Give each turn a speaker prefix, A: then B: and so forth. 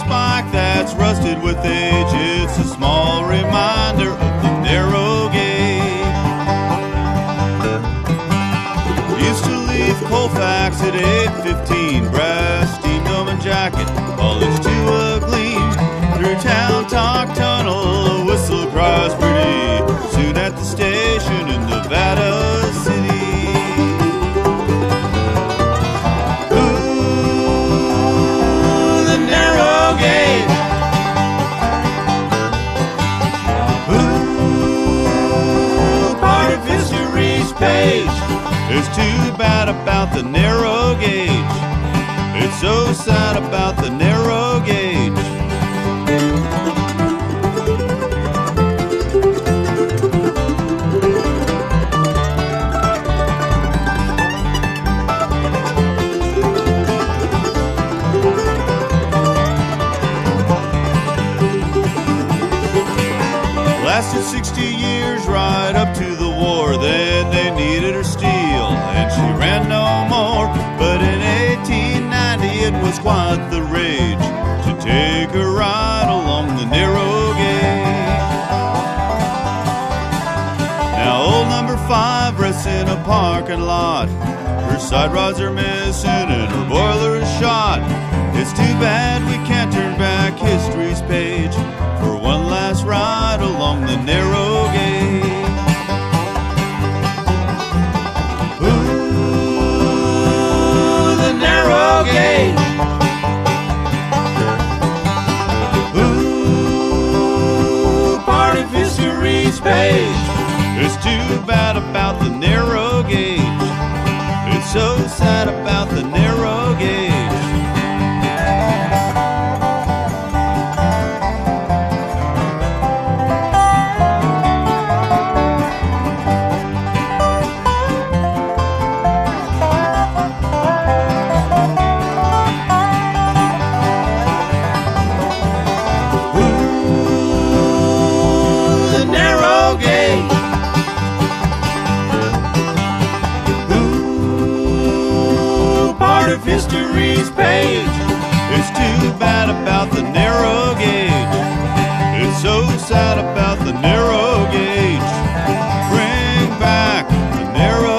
A: spike that's rusted with age. It's a small reminder of the narrow gauge. Used to leave Colfax at 8:15, brass steam dome and jacket, polished to a gleam. Through town talk tunnel, a whistle cries pretty soon at the station in Nevada City. Page. It's too bad about the narrow gauge. It's so sad about the narrow gauge. Lasted 60 years right up to the war. Then they needed her steel and she ran no more. But in 1890 it was quite the rage to take a ride along the narrow gauge. Now old number 5 rests in a parking lot. Her side rods are missing and her boiler is shot. It's too bad we can't turn back history's page for one last ride along the narrow gauge. Ooh, the narrow gauge. Ooh, part of history's page. It's too bad about the narrow gauge. It's so sad about the narrow gauge. History's page. It's too bad about the narrow gauge. It's so sad about the narrow gauge. Bring back the narrow